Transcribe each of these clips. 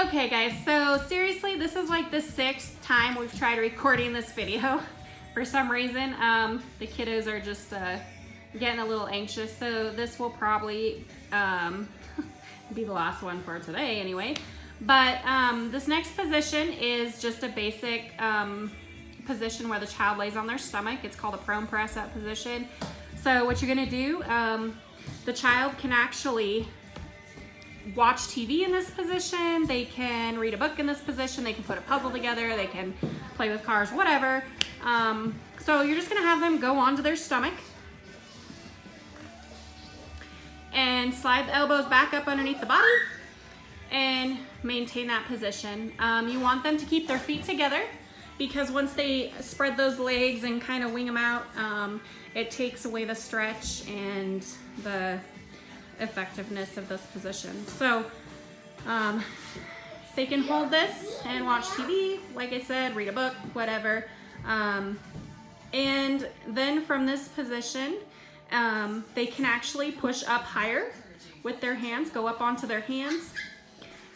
Okay guys, so seriously, this is like the 6th time we've tried recording this video. For some reason, the kiddos are just getting a little anxious, so this will probably be the last one for today anyway. But this next position is just a basic position where the child lays on their stomach. It's called a prone press up position. So what you're gonna do, the child can actually watch TV in this position, they can read a book in this position, they can put a puzzle together, they can play with cars, whatever. So you're just gonna have them go onto their stomach and slide the elbows back up underneath the body and maintain that position. You want them to keep their feet together because once they spread those legs and kind of wing them out, it takes away the stretch and the effectiveness of this position. So they can hold this and watch TV, like I said, read a book, whatever. And then from this position, they can actually push up higher with their hands, go up onto their hands,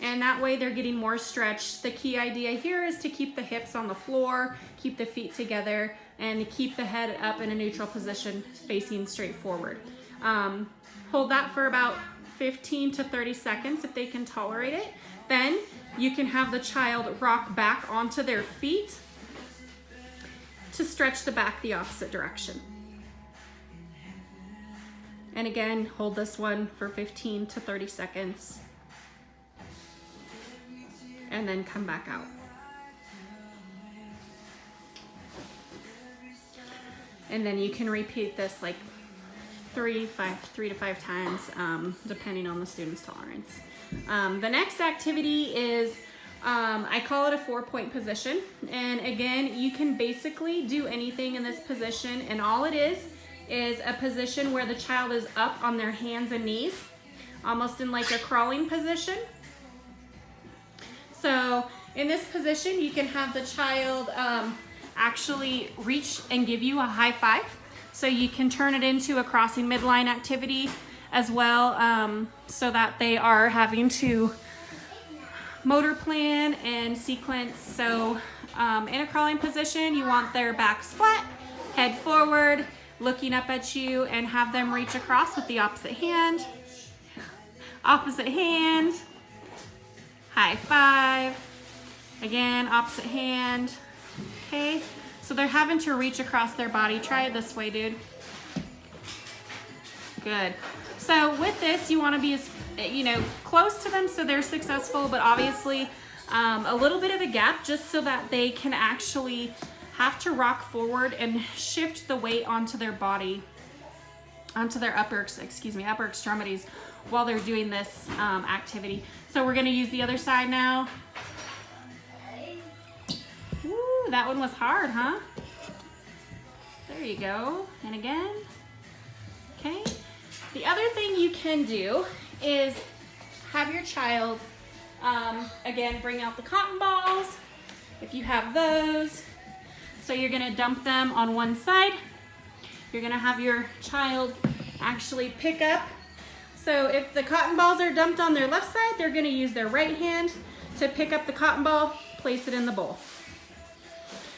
and that way they're getting more stretch. The key idea here is to keep the hips on the floor, keep the feet together, and to keep the head up in a neutral position facing straight forward. Hold that for about 15 to 30 seconds if they can tolerate it. Then you can have the child rock back onto their feet to stretch the back the opposite direction. And again, hold this one for 15 to 30 seconds and then come back out. And then you can repeat this like 3 to 5 times, depending on the student's tolerance. The next activity is, I call it a 4-point position. And again, you can basically do anything in this position, and all it is a position where the child is up on their hands and knees, almost in like a crawling position. So in this position, you can have the child actually reach and give you a high five. So you can turn it into a crossing midline activity as well, so that they are having to motor plan and sequence. So in a crawling position, you want their backs flat, head forward, looking up at you, and have them reach across with the opposite hand, high five, again, opposite hand, okay? So they're having to reach across their body. Try it this way, dude. Good. So with this, you want to be as, close to them so they're successful, but obviously a little bit of a gap just so that they can actually have to rock forward and shift the weight onto their body, onto their upper extremities while they're doing this activity. So we're going to use the other side now. Ooh, that one was hard, huh? There you go. And again. Okay. The other thing you can do is have your child, again, bring out the cotton balls, if you have those. So you're going to dump them on one side. You're going to have your child actually pick up. So if the cotton balls are dumped on their left side, they're going to use their right hand to pick up the cotton ball, place it in the bowl.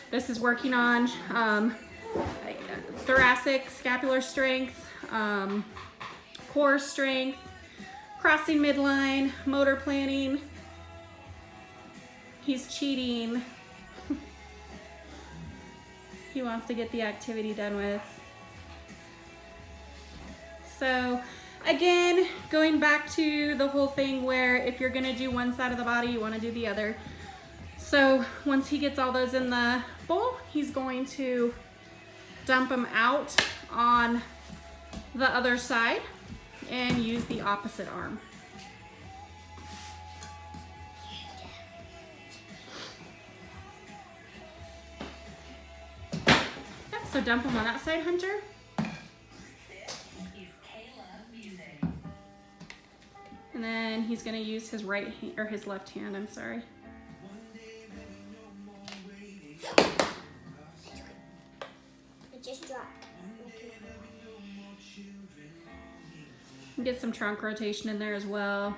This is working on thoracic, scapular strength, core strength, crossing midline, motor planning. He's cheating. He wants to get the activity done with. So again, going back to the whole thing where if you're gonna do one side of the body, you wanna do the other. So once he gets all those in the bowl, he's going to dump them out on the other side and use the opposite arm. Yep, so dump them on that side, Hunter. And then he's going to use his right hand, or his left hand, I'm sorry. It just dropped. Get some trunk rotation in there as well.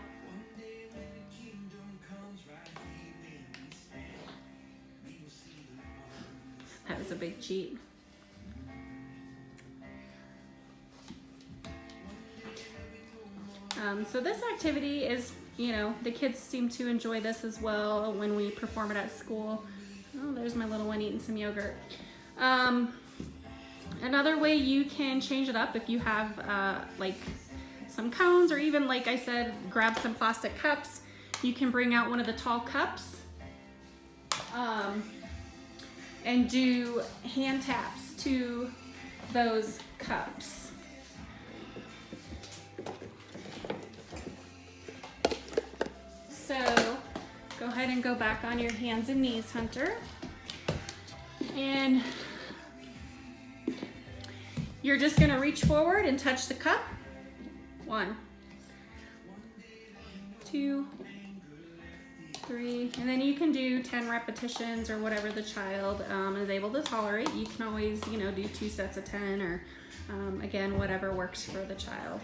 That was a big cheat. So this activity is, you know, the kids seem to enjoy this as well when we perform it at school. Oh, there's my little one eating some yogurt. Another way you can change it up if you have like some cones, or even, like I said, grab some plastic cups. You can bring out one of the tall cups and do hand taps to those cups. So go ahead and go back on your hands and knees, Hunter. And you're just gonna reach forward and touch the cup. 1, 2, 3, and then you can do 10 repetitions or whatever the child is able to tolerate. You can always, you know, do 2 sets of 10, or again, whatever works for the child.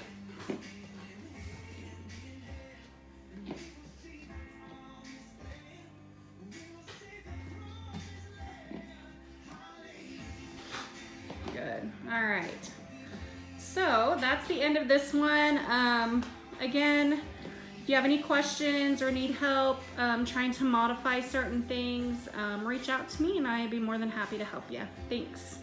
Good. All right. So that's the end of this one. Again, if you have any questions or need help trying to modify certain things, reach out to me and I'd be more than happy to help you. Thanks.